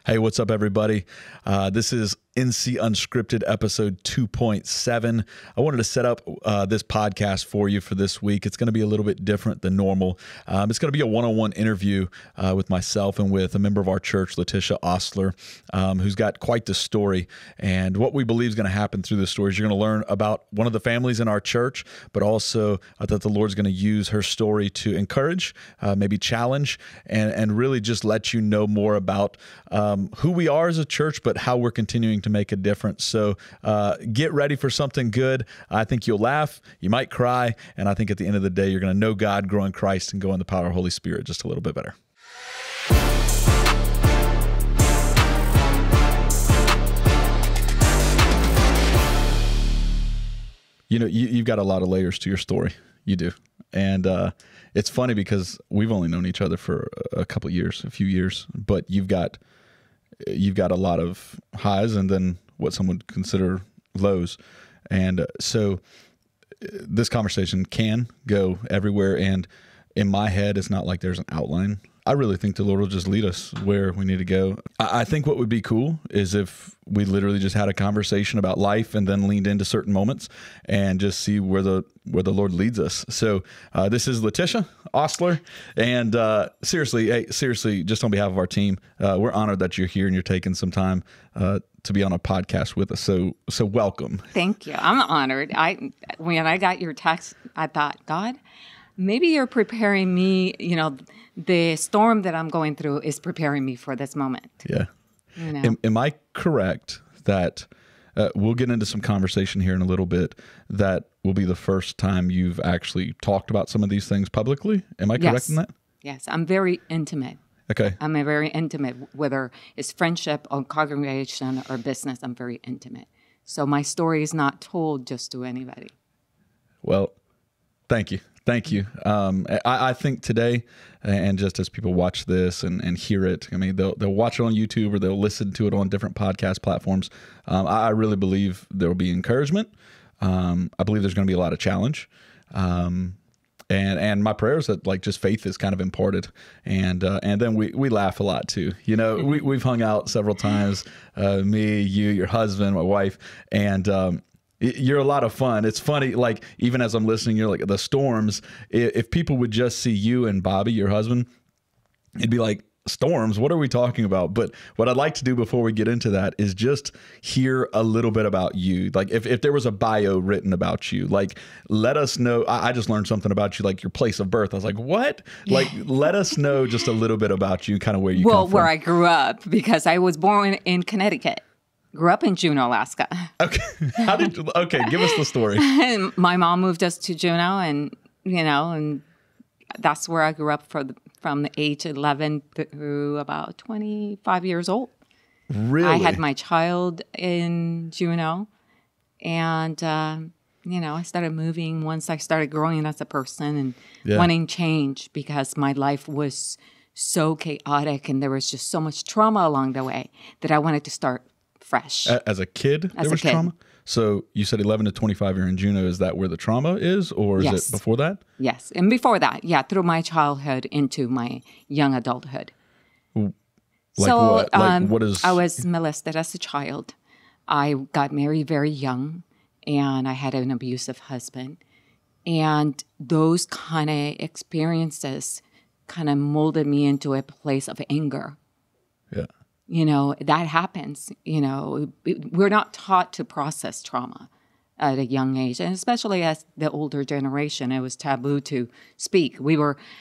Hey, what's up, everybody? This is NC Unscripted episode 2.7. I wanted to set up this podcast for you for this week. It's going to be a little bit different than normal. It's going to be a one-on-one interview with myself and with a member of our church, Leticia Ostler, who's got quite the story. And what we believe is going to happen through this story is you're going to learn about one of the families in our church, but also that the Lord's going to use her story to encourage, maybe challenge, and really just let you know more about who we are as a church, but how we're continuing to make a difference. So get ready for something good. I think you'll laugh, you might cry, and I think at the end of the day, you're going to know God, grow in Christ, and go in the power of the Holy Spirit just a little bit better. You know, you've got a lot of layers to your story. You do. And it's funny because we've only known each other for a few years, but you've got a lot of highs and then what some would consider lows. And so this conversation can go everywhere. And in my head, it's not like there's an outline. I really think the Lord will just lead us where we need to go. I think what would be cool is if we literally just had a conversation about life and then leaned into certain moments and just see where the Lord leads us. So this is Leticia Ostler, and seriously, just on behalf of our team, we're honored that you're here and you're taking some time to be on a podcast with us. So welcome. Thank you. I'm honored. When I got your text, I thought, God, maybe you're preparing me. You know, the storm that I'm going through is preparing me for this moment. Yeah. You know? Am I correct that we'll get into some conversation here in a little bit that will be the first time you've actually talked about some of these things publicly? Am I correct in that? Yes. I'm very intimate. Okay. I'm a very intimate, whether it's friendship or congregation or business, I'm very intimate. So my story is not told just to anybody. Well, thank you. Thank you. I think today, and just as people watch this and hear it, I mean, they'll watch it on YouTube or they'll listen to it on different podcast platforms. I really believe there will be encouragement. I believe there's going to be a lot of challenge. And my prayer is that like just faith is kind of imparted. And then we laugh a lot too. You know, we've hung out several times, me, you, your husband, my wife, and you're a lot of fun. It's funny, like, even as I'm listening, you're like, the storms, if people would just see you and Bobby, your husband, it'd be like, storms, what are we talking about? But what I'd like to do before we get into that is just hear a little bit about you. Like, if there was a bio written about you, like, let us know. I just learned something about you, like your place of birth. I was like, what? Like, let us know just a little bit about you, kind of where you come from. Well, where I grew up, because I was born in Connecticut. Grew up in Juneau, Alaska. Okay. Give us the story. My mom moved us to Juneau, and that's where I grew up from the age 11 through about 25 years old. Really? I had my child in Juneau, and I started moving once I started growing as a person and wanting change because my life was so chaotic and there was just so much trauma along the way that I wanted to start fresh. As a kid, there was trauma? So you said 11 to 25, you're in Juneau. Is that where the trauma is, or is it before that? Yes. And before that, through my childhood into my young adulthood. Like what? What is... I was molested as a child. I got married very young, and I had an abusive husband. And those kind of experiences kind of molded me into a place of anger. Yeah. You know, that happens. You know, we're not taught to process trauma at a young age. And especially as the older generation, it was taboo to speak.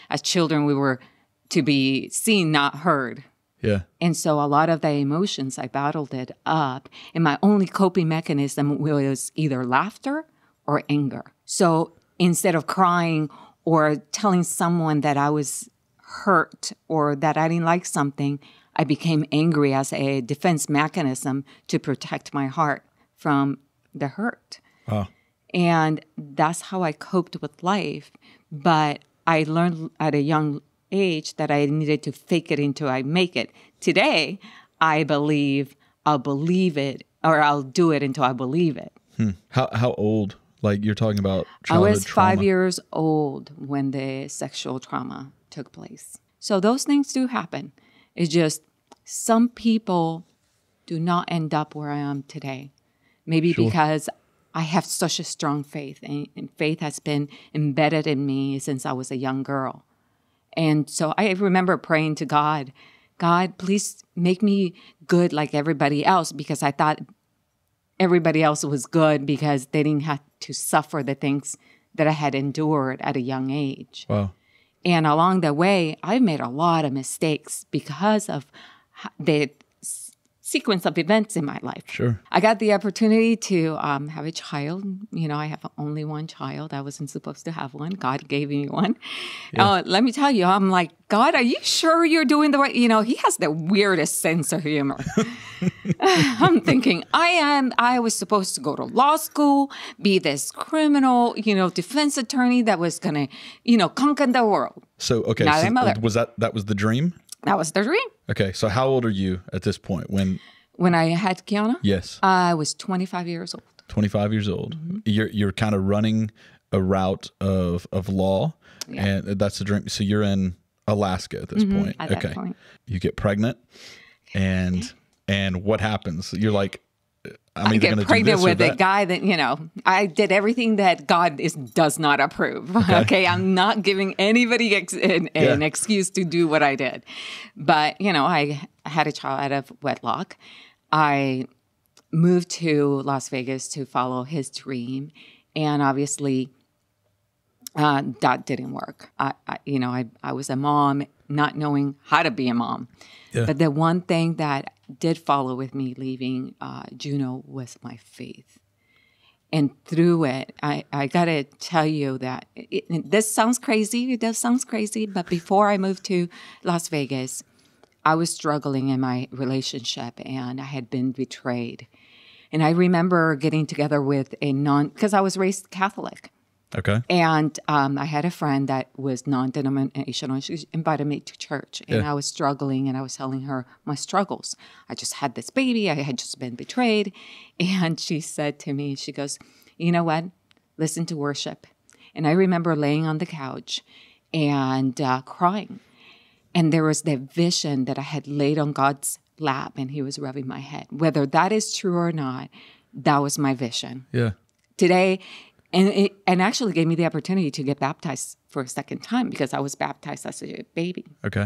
As children, we were to be seen, not heard. Yeah. And so a lot of the emotions, I battled it up. And my only coping mechanism was either laughter or anger. So instead of crying or telling someone that I was hurt or that I didn't like something, I became angry as a defense mechanism to protect my heart from the hurt. Wow. And that's how I coped with life. But I learned at a young age that I needed to fake it until I make it. Today, I believe I'll believe it, or I'll do it until I believe it. How old? Like, you're talking about childhood I was trauma. 5 years old when the sexual trauma took place. So those things do happen. It's just some people do not end up where I am today. Maybe because I have such a strong faith, and faith has been embedded in me since I was a young girl. And so I remember praying to God, God, please make me good like everybody else, because I thought everybody else was good because they didn't have to suffer the things that I had endured at a young age. Wow. And along the way, I made a lot of mistakes because of the sequence of events in my life. Sure. I got the opportunity to have a child. You know, I have only one child. I wasn't supposed to have one. God gave me one. Yeah. Let me tell you, I'm like, God, are you sure you're doing the right? You know, he has the weirdest sense of humor. I'm thinking, I was supposed to go to law school, be this criminal, defense attorney that was going to, conquer the world. So, okay. Not So a mother. that was the dream? That was the dream. Okay. So how old are you at this point When I had Kiana? Yes. I was 25 years old. 25 years old. Mm-hmm. You're kind of running a route of law, and that's the dream. So you're in Alaska at this point. At that point. You get pregnant, and what happens? You're like, I'm I either get going to do pregnant this or with a that. guy that, I did everything that God does not approve. Okay. I'm not giving anybody an excuse to do what I did. But, I had a child out of wedlock. I moved to Las Vegas to follow his dream. And obviously, that didn't work. I was a mom not knowing how to be a mom. Yeah. But the one thing that did follow with me leaving Juneau was my faith. And through it, I got to tell you that this sounds crazy. It does sound crazy. But before I moved to Las Vegas, I was struggling in my relationship, and I had been betrayed. And I remember getting together with because I was raised Catholic. Okay. And I had a friend that was non-denominational. She invited me to church, and I was struggling, and I was telling her my struggles. I just had this baby. I had just been betrayed. And she said to me, she goes, you know what? Listen to worship. And I remember laying on the couch and crying. And there was that vision that I had laid on God's lap, and he was rubbing my head. Whether that is true or not, that was my vision. Yeah. Today... And actually gave me the opportunity to get baptized for a second time, because I was baptized as a baby,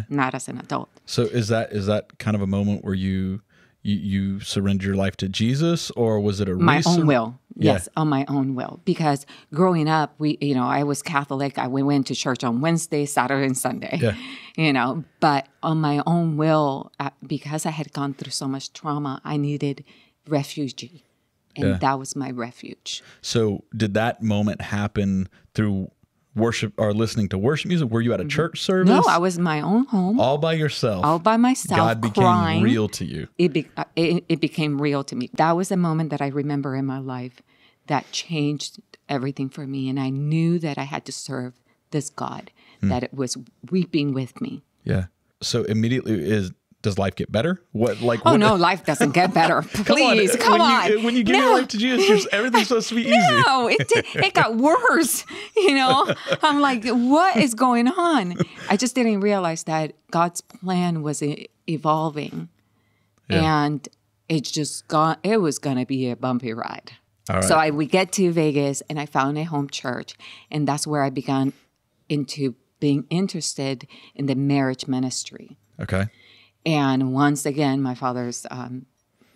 not as an adult. So is that kind of a moment where you surrender your life to Jesus, or was it my own will? Yes, on my own will. Because growing up, I was Catholic. We went to church on Wednesday, Saturday, and Sunday. Yeah. But on my own will, because I had gone through so much trauma, I needed refuge. And that was my refuge. So did that moment happen through worship or listening to worship music? Were you at a church service? No, I was in my own home. All by yourself? All by myself, God became crying. real to you. It became real to me. That was a moment that I remember in my life that changed everything for me. And I knew that I had to serve this God, that it was weeping with me. Yeah. So immediately does life get better? No, life doesn't get better. Please, come on. When you give your life to Jesus, everything's supposed to be easy. No, it got worse. I'm like, what is going on? I just didn't realize that God's plan was evolving, and it was going to be a bumpy ride. All right. So we get to Vegas, and I found a home church, and that's where I began into being interested in the marriage ministry. Okay. And once again, my father's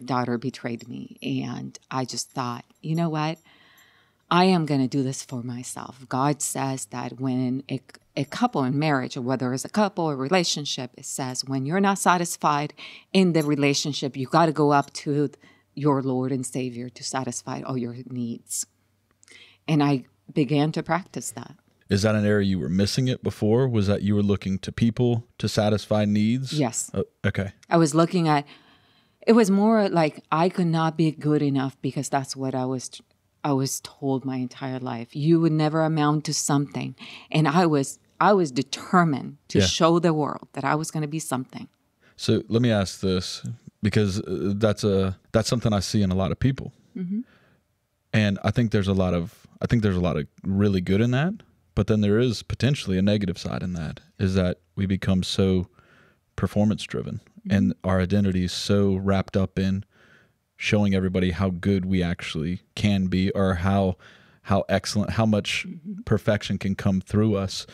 daughter betrayed me. And I just thought, you know what? I am going to do this for myself. God says that when a couple in marriage, or whether it's a couple or relationship, it says when you're not satisfied in the relationship, you got to go up to your Lord and Savior to satisfy all your needs. And I began to practice that. Is that an area you were missing it before? Was that you were looking to people to satisfy needs? Yes. Okay. I was looking at, it was more like I could not be good enough, because that's what I was told my entire life. You would never amount to something. And I was determined to show the world that I was going to be something. So let me ask this, because that's something I see in a lot of people. Mm-hmm. And I think there's a lot of really good in that. But then there is potentially a negative side in that, is that we become so performance driven, and our identity is so wrapped up in showing everybody how good we actually can be, or how excellent, how much perfection can come through us.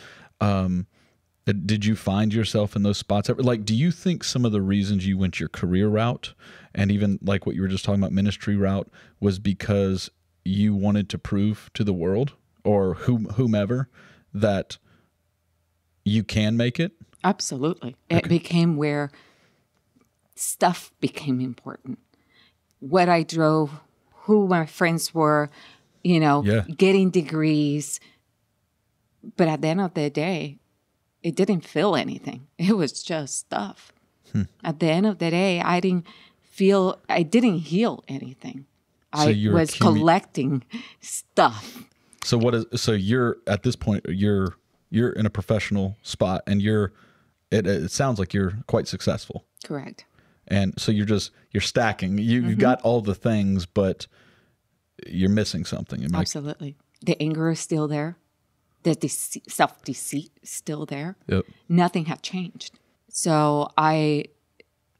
Did you find yourself in those spots? Like, do you think some of the reasons you went your career route, and even like what you were just talking about, ministry route, was because you wanted to prove to the world or whomever that you can make it? Absolutely. It became where stuff became important. What I drove, who my friends were, getting degrees. But at the end of the day, it didn't feel anything. It was just stuff. At the end of the day, I didn't heal anything. I was collecting stuff. So you're at this point, you're in a professional spot, and it sounds like you're quite successful. Correct. And so you're stacking. You've got all the things, but you're missing something. Absolutely. The anger is still there. The self-deceit is still there. Yep. Nothing had changed. So I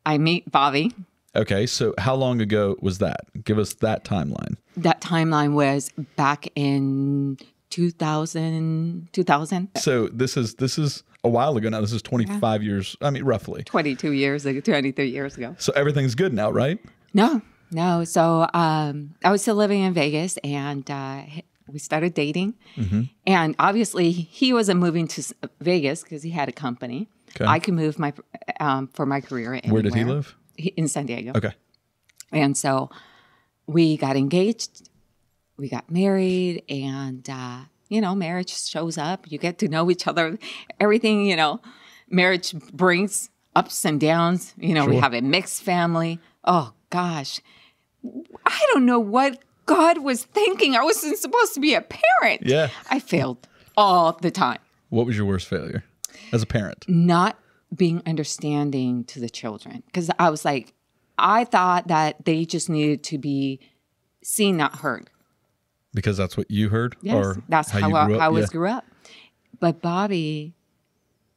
meet Bobby. Okay, so how long ago was that? Give us that timeline. That timeline was back in 2000. So this is a while ago now. This is 25 years, roughly. 22 years ago, 23 years ago. So everything's good now, right? No. So I was still living in Vegas, and we started dating. Mm-hmm. And obviously, he wasn't moving to Vegas because he had a company. Okay. I could move for my career anywhere. Where did he live? In San Diego. Okay. And so we got engaged, we got married, and, marriage shows up. You get to know each other. Everything, marriage brings ups and downs. Sure. We have a mixed family. Oh, gosh. I don't know what God was thinking. I wasn't supposed to be a parent. Yeah. I failed all the time. What was your worst failure as a parent? Not being understanding to the children. Because I thought that they just needed to be seen, not heard. Because that's what you heard? Yes, or that's how I grew up. But Bobby,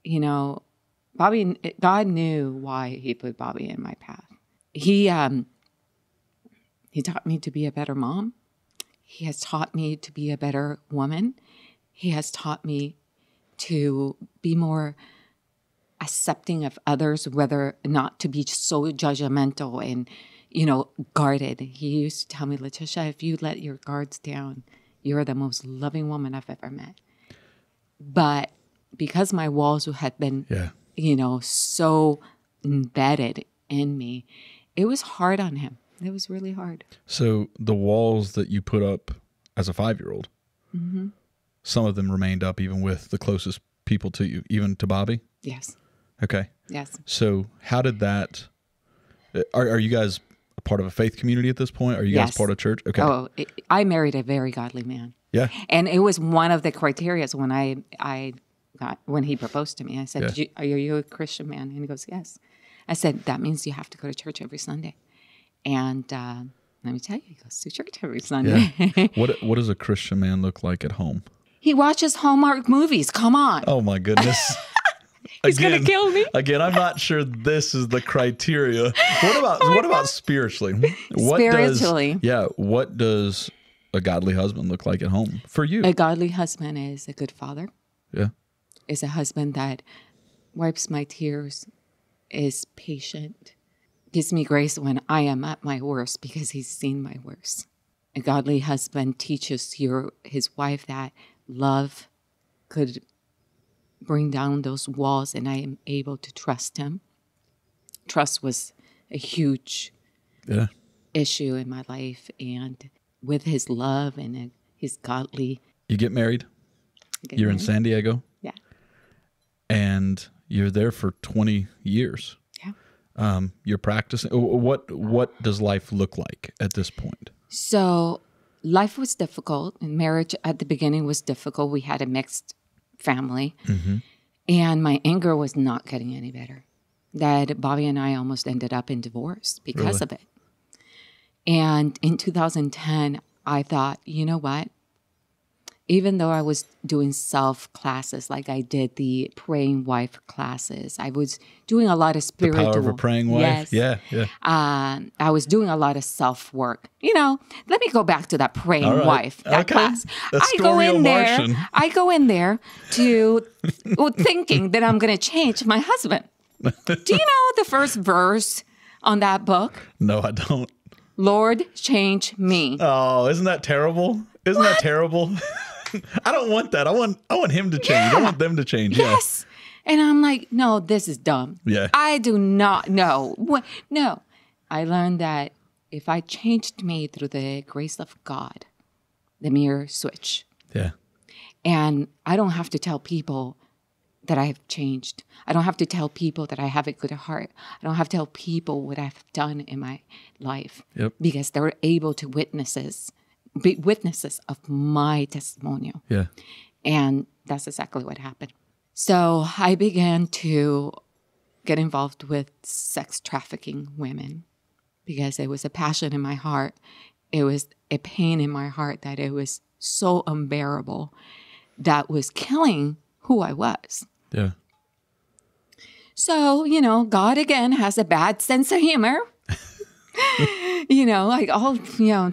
God knew why he put Bobby in my path. He taught me to be a better mom. He has taught me to be a better woman. He has taught me to be more accepting of others, whether not to be so judgmental and, guarded. He used to tell me, Leticia, if you let your guards down, you're the most loving woman I've ever met. But because my walls had been, so embedded in me, it was hard on him. It was really hard. So the walls that you put up as a 5-year-old, mm-hmm. some of them remained up even with the closest people to you, even to Bobby? Yes. Okay. Yes. So how did that, are you guys a part of a faith community at this point? Are you guys part of church? Okay. Oh, I married a very godly man. Yeah. And it was one of the criteria when when he proposed to me. I said, are you a Christian man? And he goes, yes. I said, that means you have to go to church every Sunday. And let me tell you, he goes to church every Sunday. Yeah. What does a Christian man look like at home? He watches Hallmark movies. Come on. Oh, my goodness. He's going to kill me. Again, I'm not sure this is the criteria. What about spiritually? Spiritually. What does a godly husband look like at home for you? A godly husband is a good father. Yeah. Is a husband that wipes my tears, is patient, gives me grace when I am at my worst because he's seen my worst. A godly husband teaches his wife that love could bring down those walls, and I am able to trust him. Trust was a huge issue in my life, and with his love and his godly. You get married. You're in San Diego. Yeah. And you're there for 20 years. Yeah. You're practicing. What does life look like at this point? So life was difficult, and marriage at the beginning was difficult. We had a mixed family, mm-hmm. and my anger was not getting any better. That Bobby and I almost ended up in divorce because of it. And in 2010, I thought, you know what? even though I was doing self classes, like I did the praying wife classes, I was doing a lot of spiritual. The power of a praying wife. Yes. Yeah. I was doing a lot of self work. Let me go back to that praying All right. wife, that class. I go in there to thinking that I'm going to change my husband. Do you know the first verse on that book? No, I don't. Lord, change me. Oh, isn't that terrible? Isn't that terrible? I don't want that. I want him to change. I want them to change. Yes. Yeah. And I'm like, no, this is dumb. Yeah. I do not know. No. I learned that if I changed me through the grace of God, the mirror switch. Yeah. And I don't have to tell people that I have changed. I don't have to tell people that I have a good heart. I don't have to tell people what I've done in my life. Yep. Because they're able to be witnesses of my testimonial. Yeah. And that's exactly what happened. So I began to get involved with sex trafficking women because it was a passion in my heart. It was a pain in my heart that it was so unbearable that was killing who I was. Yeah. So, God again has a bad sense of humor.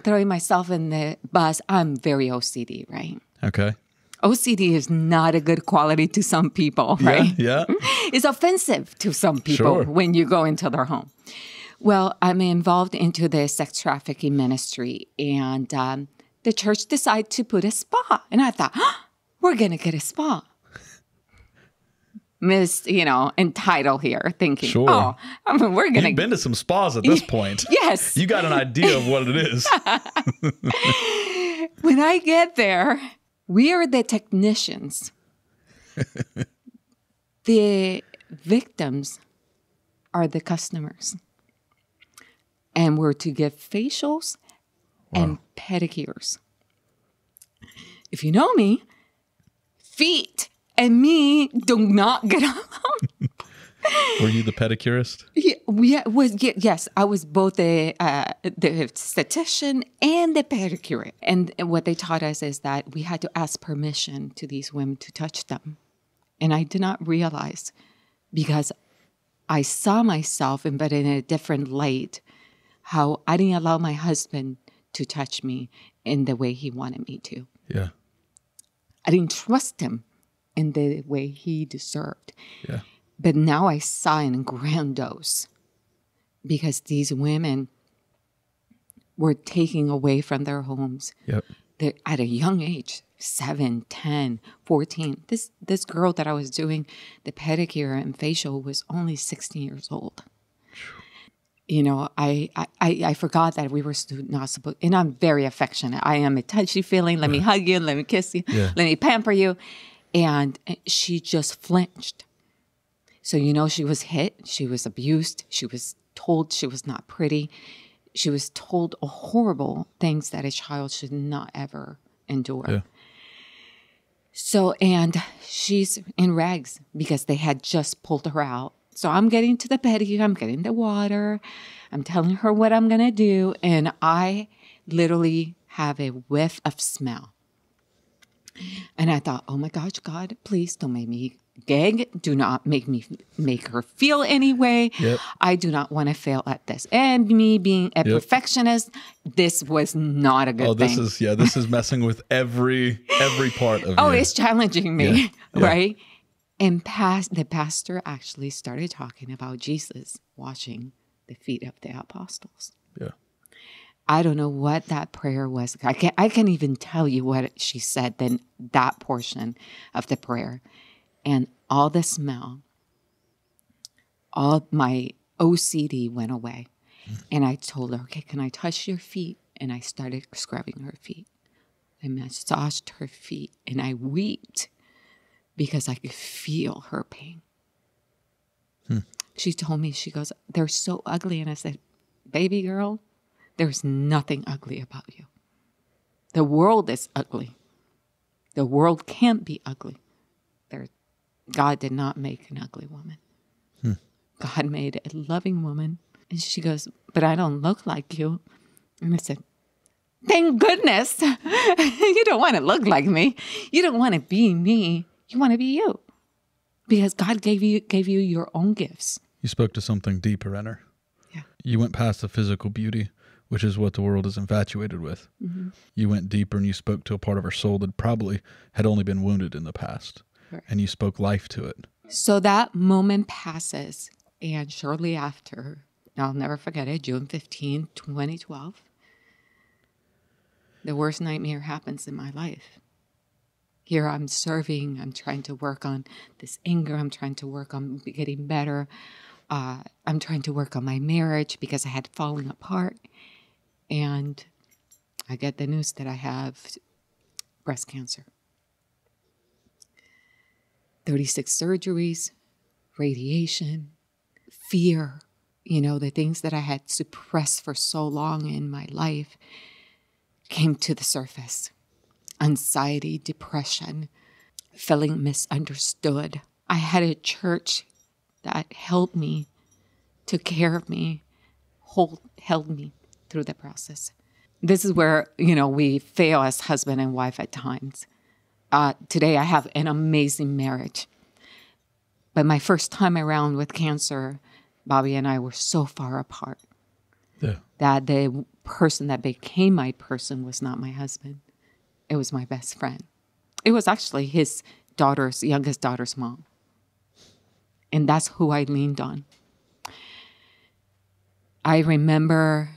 Throwing myself in the bus. I'm very OCD, right? Okay. OCD is not a good quality to some people, right? Yeah. It's offensive to some people when you go into their home. Well, I'm involved into the sex trafficking ministry, and the church decided to put a spa. And I thought, we're going to get a spa. Entitled here, thinking, sure. We're going to... You've been to some spas at this point. Yes. You got an idea of what it is. When I get there, we are the technicians. The victims are the customers. And we're to get facials and pedicures. If you know me, feet and me do not get along. Were you the pedicurist? Yes, I was both the esthetician and the pedicure. And what they taught us is that we had to ask permission to these women to touch them. And I did not realize, because I saw myself, but in a different light, how I didn't allow my husband to touch me in the way he wanted me to. Yeah. I didn't trust him in the way he deserved. Yeah. But now I saw in grand dose, because these women were taken away from their homes. Yep. They're at a young age, 7, 10, 14. This girl that I was doing the pedicure and facial was only 16 years old. I forgot that we were not supposed, and I'm very affectionate. I am a touchy feeling. Let me hug you. Let me kiss you. Yeah. Let me pamper you. And she just flinched. So, she was hit. She was abused. She was told she was not pretty. She was told horrible things that a child should not ever endure. Yeah. So, and she's in rags because they had just pulled her out. So I'm getting to the pedicure, I'm getting the water, I'm telling her what I'm going to do, and I literally have a whiff of smell. And I thought, oh my gosh, God, please don't make me gag. Do not make her feel any way. Yep. I do not want to fail at this. And me being a perfectionist, this was not a good thing. This is messing with every part of you. It's challenging me, right? And the pastor actually started talking about Jesus washing the feet of the apostles. Yeah. I don't know what that prayer was. I can't even tell you what she said then that portion of the prayer. And all the smell, all my OCD went away. And I told her, okay, can I touch your feet? And I started scrubbing her feet. I massaged her feet and I wept because I could feel her pain. She told me, she goes, they're so ugly. And I said, baby girl, there's nothing ugly about you. The world is ugly. The world can't be ugly. God did not make an ugly woman. God made a loving woman. And she goes, but I don't look like you. And I said, Thank goodness. You don't want to look like me. You don't want to be me. You want to be you. Because God gave you your own gifts. You spoke to something deeper in her. Yeah. You went past the physical beauty, which is what the world is infatuated with. Mm-hmm. You went deeper and you spoke to a part of her soul that probably had only been wounded in the past. Right. And you spoke life to it. So that moment passes, and shortly after, I'll never forget it, June 15, 2012, the worst nightmare happens in my life. Here I'm serving, I'm trying to work on this anger, I'm trying to work on getting better. I'm trying to work on my marriage because I had fallen apart. And I get the news that I have breast cancer. 36 surgeries, radiation, fear, the things that I had suppressed for so long in my life came to the surface. Anxiety, depression, feeling misunderstood. I had a church that helped me, took care of me, held me through the process. This is where, we fail as husband and wife at times. Today I have an amazing marriage. But my first time around with cancer, Bobby and I were so far apart that the person that became my person was not my husband. It was my best friend. It was actually his youngest daughter's mom. And that's who I leaned on. I remember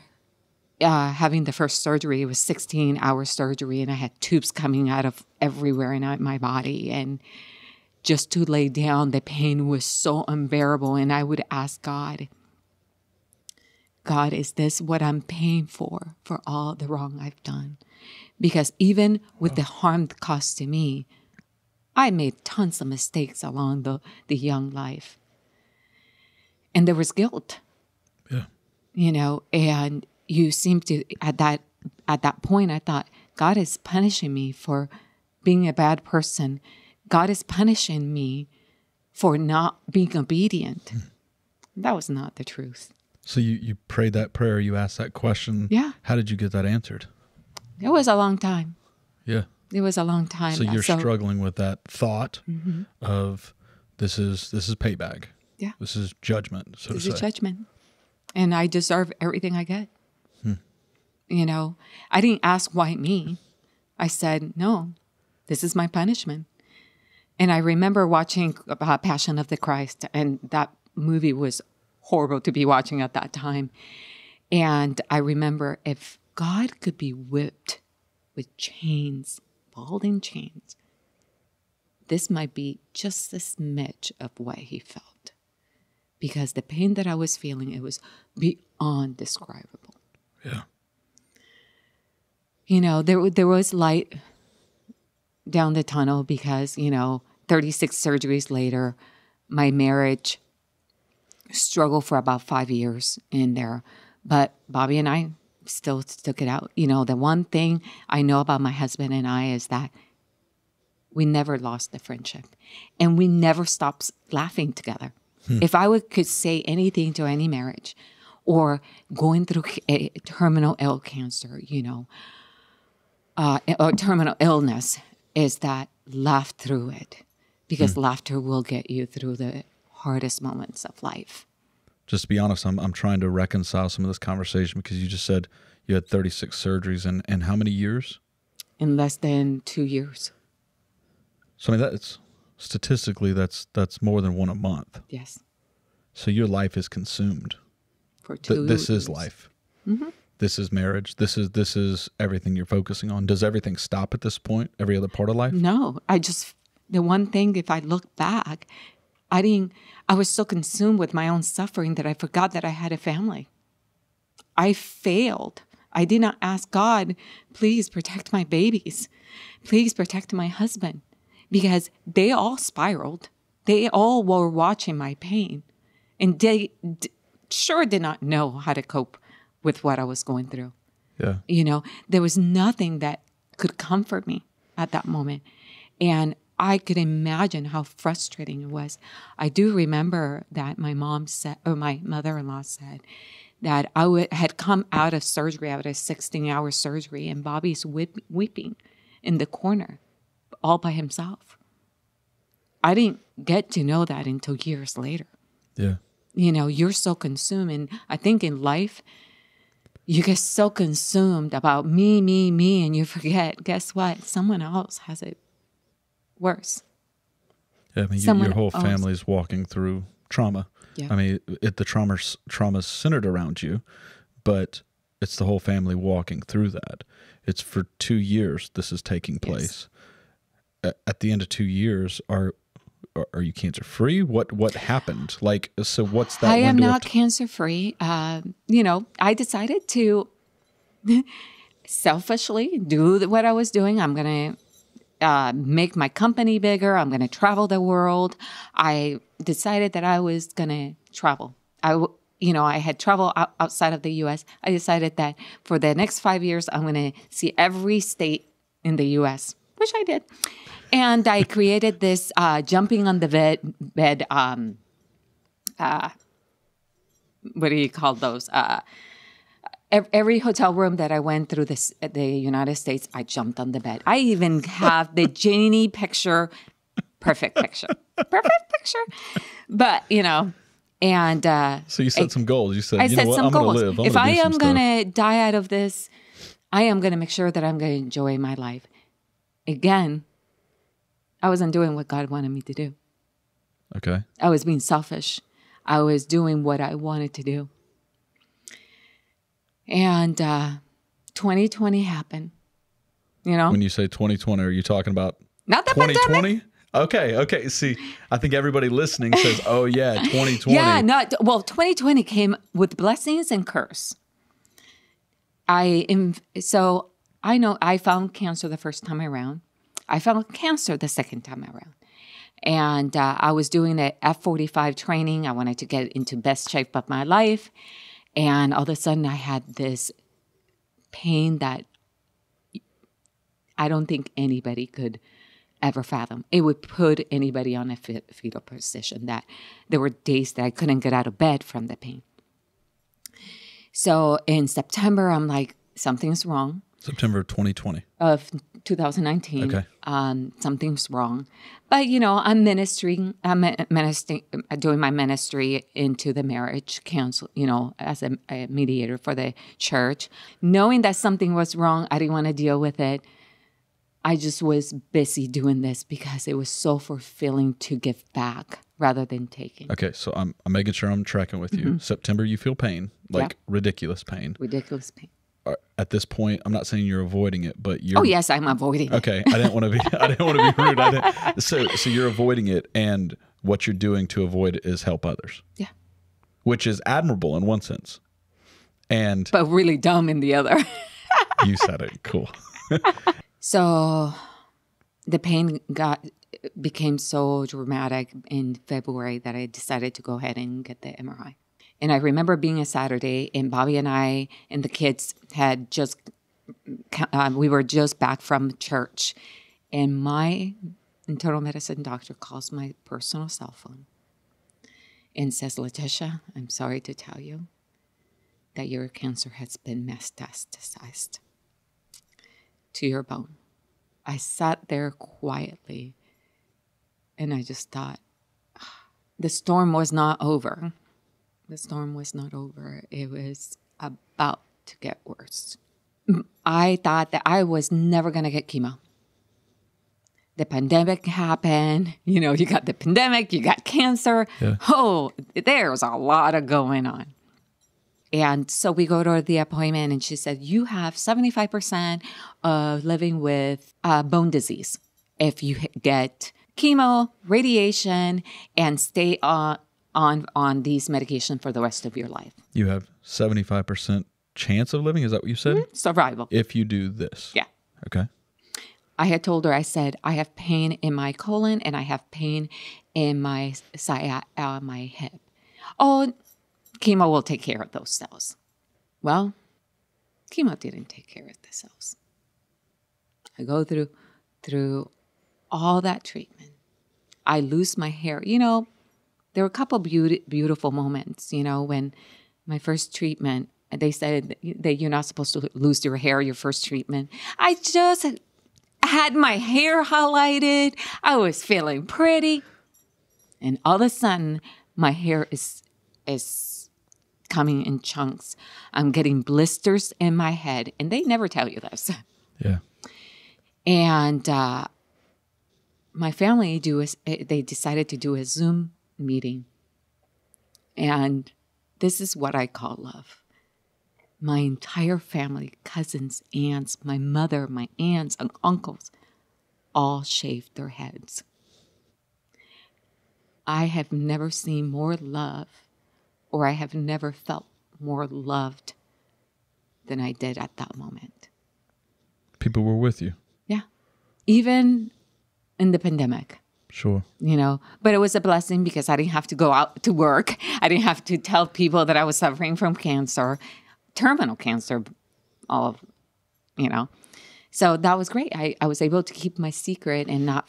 having the first surgery. It was 16-hour surgery, and I had tubes coming out of everywhere in my body. And just to lay down, the pain was so unbearable. And I would ask God, is this what I'm paying for all the wrong I've done? Because even with the harm caused to me, I made tons of mistakes along the young life. And there was guilt. Yeah. And you seem to, at that point, I thought, God is punishing me for being a bad person. God is punishing me for not being obedient. That was not the truth. So you prayed that prayer, you asked that question. Yeah. How did you get that answered? It was a long time. Yeah. It was a long time. So you're struggling with that thought of this is payback. Yeah. This is judgment, so to say. This is judgment. And I deserve everything I get. I didn't ask why me. I said, no, this is my punishment. And I remember watching Passion of the Christ, and that movie was horrible to be watching at that time. And I remember, if God could be whipped with chains, balding chains, this might be just a smidge of what he felt. Because the pain that I was feeling, it was beyond describable. Yeah. There was light down the tunnel because, 36 surgeries later, my marriage struggled for about 5 years in there. But Bobby and I still stuck it out. The one thing I know about my husband and I is that we never lost the friendship. And we never stopped laughing together. If I could say anything to any marriage or going through a terminal ill cancer, or terminal illness, is that laugh through it. Because laughter will get you through the hardest moments of life. Just to be honest, I'm trying to reconcile some of this conversation because you just said you had 36 surgeries and how many years? In less than 2 years. So that's statistically that's more than one a month. Yes. So your life is consumed. For 2 years. This is life. Mm-hmm. This is marriage. This is everything you're focusing on. Does everything stop at this point? Every other part of life? No. The one thing, if I look back, I was so consumed with my own suffering that I forgot that I had a family. I failed. I did not ask God, please protect my babies. Please protect my husband. Because they all spiraled. They all were watching my pain. And they sure did not know how to cope with what I was going through. Yeah. There was nothing that could comfort me at that moment. And I could imagine how frustrating it was. I do remember that my mom said, or my mother-in-law said, that had come out of surgery, out of 16-hour surgery, and Bobby's weeping in the corner all by himself. I didn't get to know that until years later. Yeah. You know, you're so consumed. And I think in life, you get so consumed about me, and you forget, guess what? Someone else has it worse. Yeah, I mean, your whole family's walking through trauma. Yeah. I mean, the trauma's centered around you, but it's the whole family walking through that. It's for 2 years this is taking place. Yes. At the end of 2 years, are you cancer free? What happened? Like, so what's that? I am not cancer free. You know, I decided to selfishly do what I was doing. I'm going to make my company bigger. I'm going to travel the world. I decided that I was going to travel. I had traveled outside of the U.S. I decided that for the next 5 years, I'm going to see every state in the U.S., which I did. And I created this jumping on the bed what do you call those? Every hotel room that I went through the United States, I jumped on the bed. I even have the genie picture, perfect picture. But, you know, and... so you set some goals. You said, I'm going to live. If I am going to die out of this, I am going to make sure that I'm going to enjoy my life. Again, I wasn't doing what God wanted me to do. Okay. I was being selfish. I was doing what I wanted to do. And 2020 happened, you know? When you say 2020, are you talking about not the 2020? Okay. See, I think everybody listening says, oh, yeah, 2020. Yeah, 2020 came with blessings and curse. So I know I found cancer the first time around. I found cancer the second time around. And I was doing the F45 training. I wanted to get into best shape of my life. And all of a sudden I had this pain that I don't think anybody could ever fathom. It would put anybody on a fetal position. That there were days that I couldn't get out of bed from the pain. So in September, I'm like, something's wrong. September of 2020. Of 2019. Okay. Something's wrong. But, you know, I'm doing my ministry into the marriage council, you know, as a mediator for the church. Knowing that something was wrong, I didn't want to deal with it. I just was busy doing this because it was so fulfilling to give back rather than taking. Okay, so I'm making sure I'm tracking with you. Mm-hmm. September, you feel pain, like ridiculous pain. Ridiculous pain. At this point, I'm not saying you're avoiding it, but you're. Oh yes, I'm avoiding it. Okay, I didn't want to be rude. So you're avoiding it, and what you're doing to avoid it is help others. Yeah. Which is admirable in one sense, but really dumb in the other. You said it. Cool. So, the pain became so dramatic in February that I decided to go ahead and get the MRI. And I remember being a Saturday, and Bobby and I and the kids had we were just back from church. And my internal medicine doctor calls my personal cell phone and says, Leticia, I'm sorry to tell you that your cancer has been metastasized to your bone. I sat there quietly, and I just thought, the storm was not over. The storm was not over. It was about to get worse. I thought that I was never going to get chemo. The pandemic happened. You know, you got the pandemic, you got cancer. Yeah. Oh, there's a lot of going on. And so we go to the appointment, and she said, you have 75% of living with bone disease if you get chemo, radiation, and stay on these medications for the rest of your life. You have 75% chance of living? Is that what you said? Mm-hmm. Survival. If you do this. Yeah. Okay. I had told her, I said, I have pain in my colon and I have pain in my hip. Oh, chemo will take care of those cells. Well, chemo didn't take care of the cells. I go through all that treatment. I lose my hair. You know, there were a couple beautiful moments, you know, when My first treatment, they said that you're not supposed to lose your hair your first treatment. I just had my hair highlighted. I was feeling pretty. And all of a sudden, my hair is coming in chunks. I'm getting blisters in my head. And they never tell you this. Yeah. And my family they decided to do a Zoom meeting. And this is what I call love. My entire family, cousins, aunts, my mother, my aunts, and uncles, all shaved their heads. I have never seen more love, or I have never felt more loved than I did at that moment. People were with you. Yeah. Even in the pandemic. Sure. But it was a blessing because I didn't have to go out to work. I didn't have to tell people that I was suffering from cancer, terminal cancer, So that was great. I was able to keep my secret and not,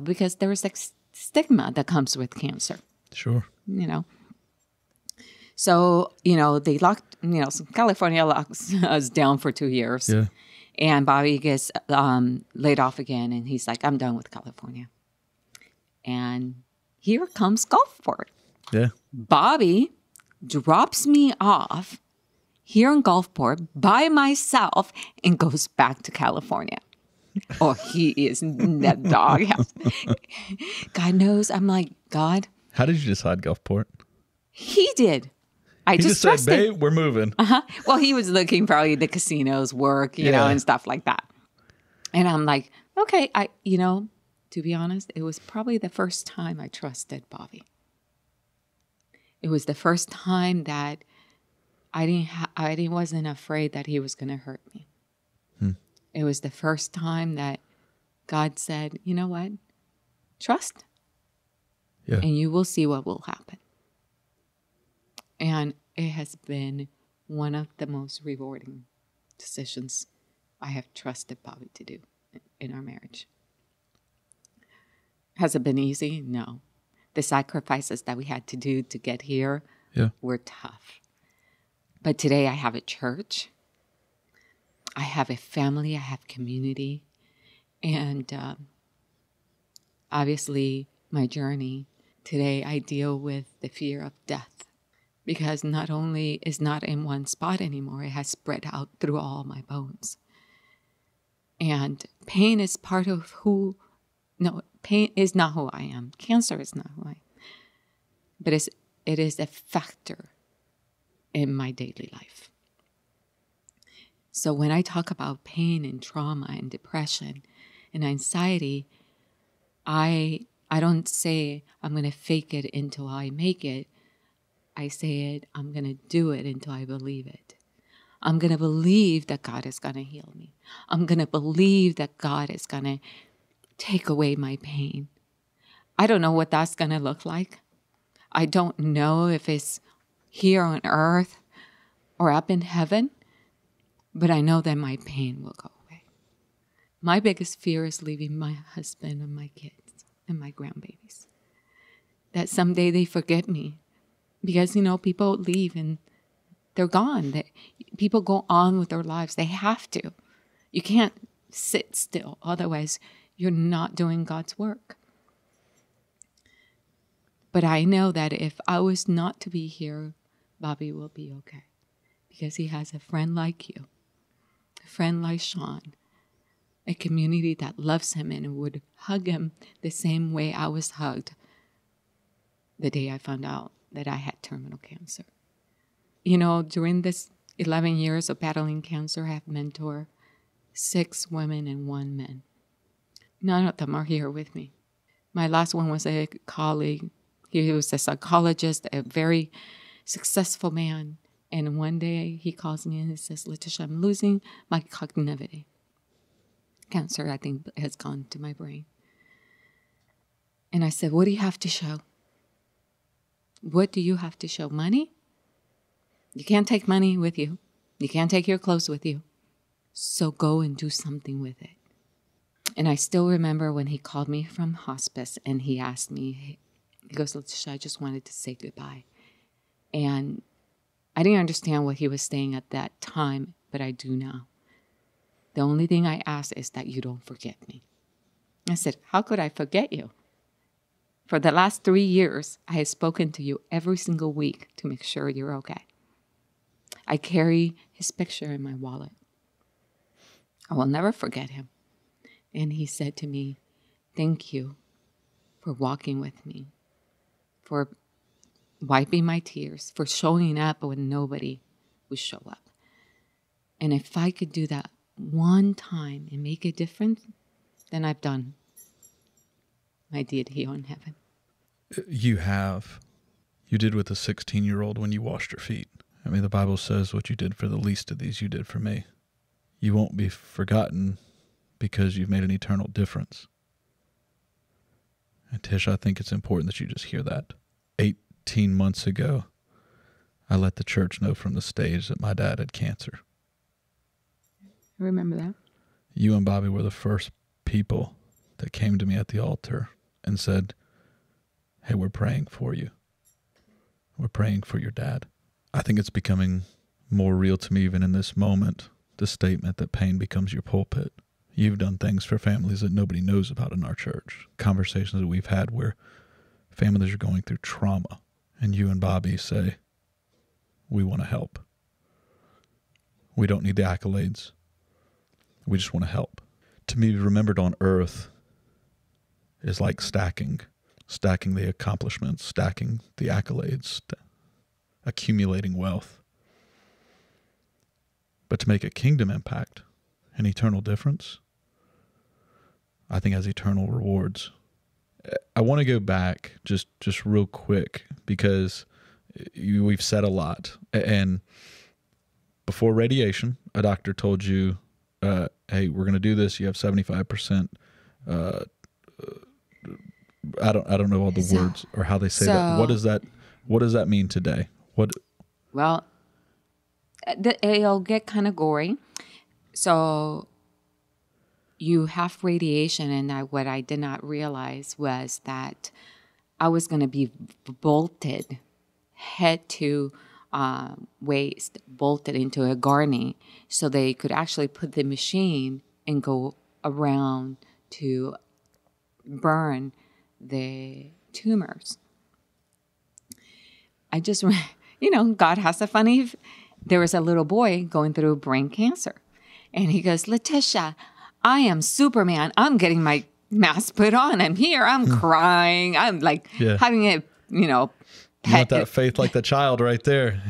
because there was like stigma that comes with cancer. Sure. So, they locked, California locks us down for 2 years. Yeah. And Bobby gets laid off again. And he's like, I'm done with California. And here comes Gulfport. Yeah. Bobby drops me off here in Gulfport by myself and goes back to California. Oh, he is in that doghouse. God knows. I'm like, God. How did you decide Gulfport? He did. I He just said, trusted. babe, we're moving. Well, he was looking probably the casinos work, you know, and stuff like that. And I'm like, okay, to be honest, it was probably the first time I trusted Bobby. It was the first time that I wasn't afraid that he was going to hurt me. It was the first time that God said, you know what? Trust. Yeah. And you will see what will happen. And it has been one of the most rewarding decisions I have trusted Bobby to do in our marriage. Has it been easy? No. The sacrifices that we had to do to get here were tough. But today I have a church. I have a family. I have community. And obviously my journey today, I deal with the fear of death. Because not only is not in one spot anymore, it has spread out through all my bones. And pain is part of pain is not who I am. Cancer is not who I am. But it is a factor in my daily life. So when I talk about pain and trauma and depression and anxiety, I don't say I'm going to fake it until I make it. I say it, I'm going to do it until I believe it. I'm going to believe that God is going to heal me. I'm going to believe that God is going to take away my pain. I don't know what that's going to look like. I don't know if it's here on earth or up in heaven, but I know that my pain will go away. My biggest fear is leaving my husband and my kids and my grandbabies. That someday they forget me. Because, people leave and they're gone. People go on with their lives. They have to. You can't sit still. Otherwise, you're not doing God's work. But I know that if I was not to be here, Bobby will be okay. Because he has a friend like you, a friend like Sean, a community that loves him and would hug him the same way I was hugged the day I found out that I had terminal cancer. During this 11 years of battling cancer, I have mentored 6 women and 1 man. None of them are here with me. My last one was a colleague. He was a psychologist, a very successful man. And one day he calls me and he says, Leticia, I'm losing my cognitivity. Cancer, I think, has gone to my brain. And I said, what do you have to show? What do you have to show? Money? You can't take money with you. You can't take your clothes with you. So go and do something with it. And I still remember when he called me from hospice and he asked me, he goes, Leticia, I just wanted to say goodbye. And I didn't understand what he was saying at that time, but I do now. The only thing I ask is that you don't forget me. I said, how could I forget you? For the last 3 years, I have spoken to you every single week to make sure you're okay. I carry his picture in my wallet. I will never forget him. And he said to me, thank you for walking with me, for wiping my tears, for showing up when nobody would show up. And if I could do that one time and make a difference, then I've done my deed here in heaven. You did with a 16-year-old when you washed her feet. I mean, the Bible says what you did for the least of these, you did for me. You won't be forgotten because you've made an eternal difference. And Tish, I think it's important that you just hear that. 18 months ago, I let the church know from the stage that my dad had cancer. I remember that. You and Bobby were the first people that came to me at the altar and said, hey, we're praying for you. We're praying for your dad. I think it's becoming more real to me even in this moment, the statement that pain becomes your pulpit. You've done things for families that nobody knows about in our church. Conversations that we've had where families are going through trauma, and you and Bobby say, we want to help. We don't need the accolades. We just want to help. To me, remembered on earth is like stacking the accomplishments, stacking the accolades, accumulating wealth. But to make a kingdom impact, an eternal difference, I think has eternal rewards. I want to go back just real quick because we've said a lot. And before radiation, a doctor told you, hey, we're going to do this. You have 75%. I don't know all the words or how they say that. What does that mean today? Well, it'll get kind of gory. So you have radiation, and what I did not realize was that I was going to be bolted head to waist, bolted into a gurney, so they could actually put the machine and go around to burn the tumors. I just, God has a funny. There was a little boy going through brain cancer, and he goes, Leticia, I am Superman. I'm getting my mask put on. I'm here. I'm crying. I'm like having a, You want that faith like the child right there.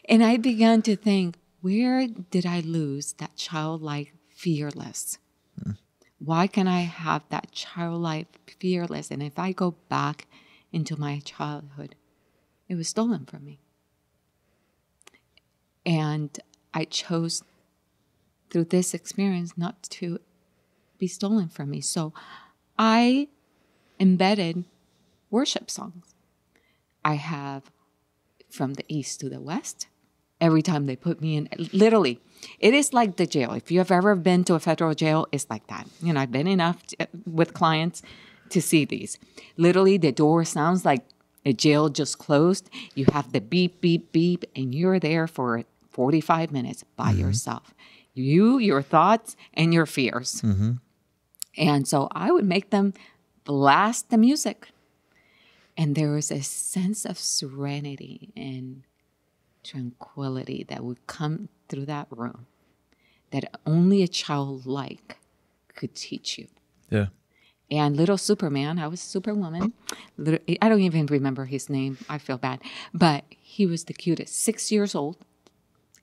And I began to think, where did I lose that childlike fearless? Why can I have that childlike fearless? And if I go back into my childhood, it was stolen from me. And I chose through this experience not to be stolen from me. So I embedded worship songs. I have from the east to the west. Every time they put me in, literally, it is like the jail. If you have ever been to a federal jail, it's like that. I've been enough with clients to see these. Literally, the door sounds like a jail just closed. You have the beep, beep, beep, and you're there for 45 minutes by yourself. You, your thoughts, and your fears. And so I would make them blast the music. And there was a sense of serenity and tranquility that would come through that room that only a childlike could teach you. Yeah. And little Superman, I was Superwoman. I don't even remember his name. I feel bad. But he was the cutest, 6 years old,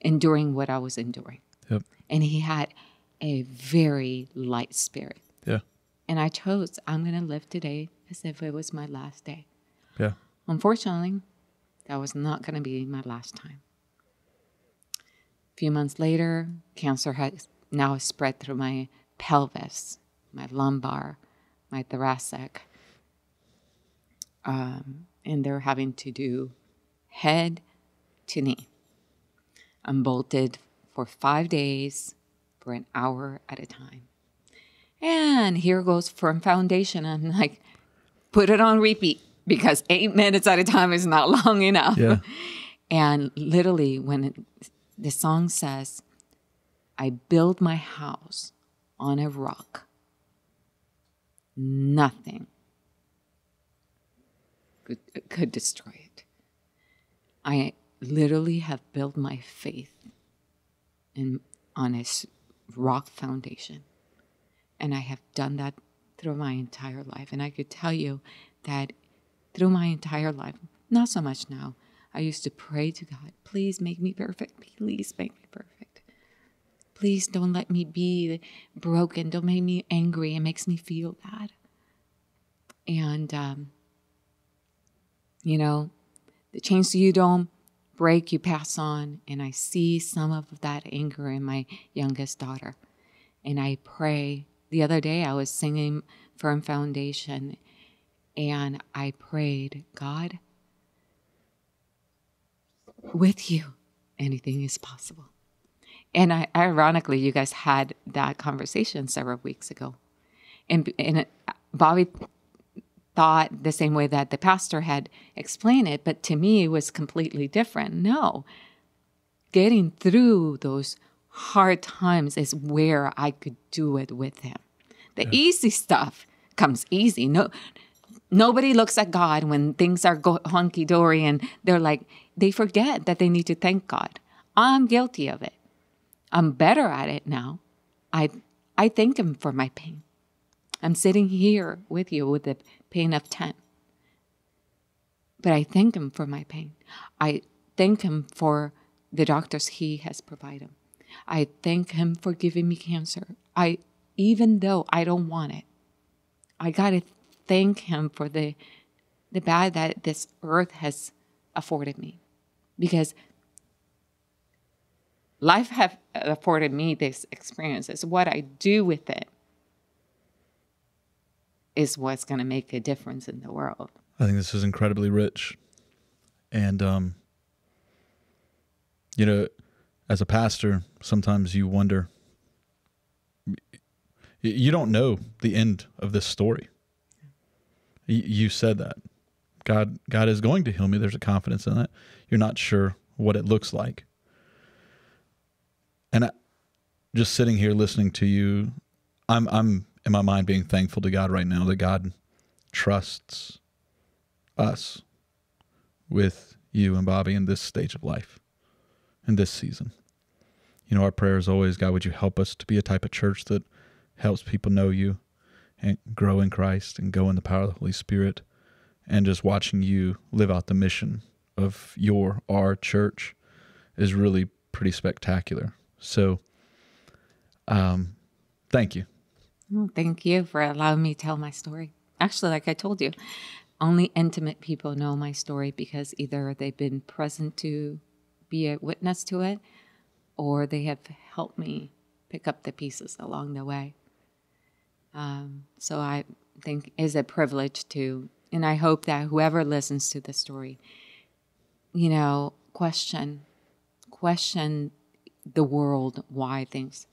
enduring what I was enduring. Yep. And he had a very light spirit. Yeah. And I chose, I'm going to live today as if it was my last day. Yeah. Unfortunately, that was not going to be my last time. A few months later, cancer has now spread through my pelvis, my lumbar, my thoracic. And they're having to do head to knee. I'm bolted for 5 days for an hour at a time. And here goes Firm Foundation. I'm like, put it on repeat because 8 minutes at a time is not long enough. Yeah. And literally, when the song says, I build my house on a rock, nothing could destroy it. I literally have built my faith on a rock foundation. And I have done that through my entire life. And I could tell you that through my entire life, not so much now, I used to pray to God, please make me perfect. Please make me perfect. Please don't let me be broken. Don't make me angry. It makes me feel bad. And, the chains you don't break, you pass on. And I see some of that anger in my youngest daughter. And I pray. The other day I was singing Firm Foundation, and I prayed, God, with you, anything is possible. And ironically, you guys had that conversation several weeks ago. And Bobby thought the same way that the pastor had explained it, but to me, it was completely different. No, getting through those hard times is where I could do it with him. The easy stuff comes easy. Nobody looks at God when things are hunky-dory and they forget that they need to thank God. I'm guilty of it. I'm better at it now. I thank him for my pain. I'm sitting here with you with the pain of 10. But I thank him for my pain. I thank him for the doctors he has provided. I thank him for giving me cancer. Even though I don't want it, I got to thank him for the bad that this earth has afforded me. Because life have afforded me this experience. It's what I do with it is what's going to make a difference in the world. I think this is incredibly rich. And, as a pastor, sometimes you wonder, you don't know the end of this story. You said that. God is going to heal me. There's a confidence in that. You're not sure what it looks like. And just sitting here listening to you, I'm in my mind being thankful to God right now that God trusts us with you and Bobby in this stage of life, in this season. Our prayer is always, God, would you help us to be a type of church that helps people know you and grow in Christ and go in the power of the Holy Spirit, and just watching you live out the mission of our church is really pretty spectacular. So, thank you. Well, thank you for allowing me to tell my story. Actually, like I told you, only intimate people know my story because either they've been present to be a witness to it, or they have helped me pick up the pieces along the way. So I think it's a privilege to, and I hope that whoever listens to the story, question the world, why things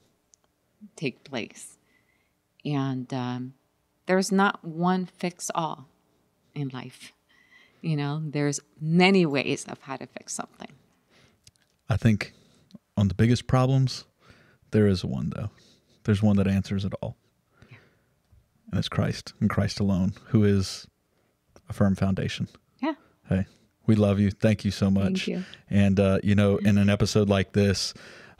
take place. And there's not one fix all in life. There's many ways of how to fix something. I think on the biggest problems, there is one, though. There's one that answers it all. Yeah. And it's Christ, and Christ alone, who is a firm foundation. Yeah. Hey, we love you. Thank you so much. Thank you. And, in an episode like this,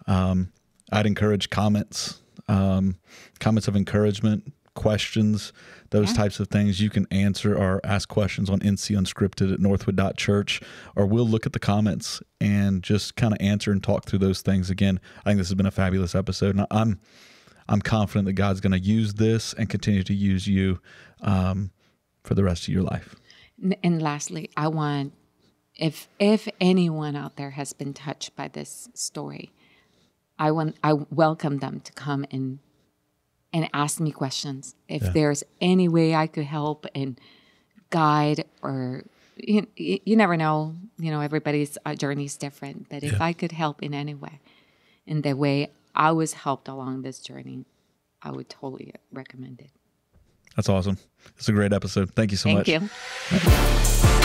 I'd encourage comments of encouragement, questions, those types of things. You can answer or ask questions on Unscripted at Northwood.church, or we'll look at the comments and just kind of answer and talk through those things. Again, I think this has been a fabulous episode, and I'm confident that God's going to use this and continue to use you for the rest of your life. And lastly, I want, if anyone out there has been touched by this story, I welcome them to come and ask me questions. If there's any way I could help and guide, or you never know, everybody's journey is different. But if I could help in any way, in the way I was helped along this journey, I would totally recommend it. That's awesome. It's a great episode. Thank you so much. Thank you.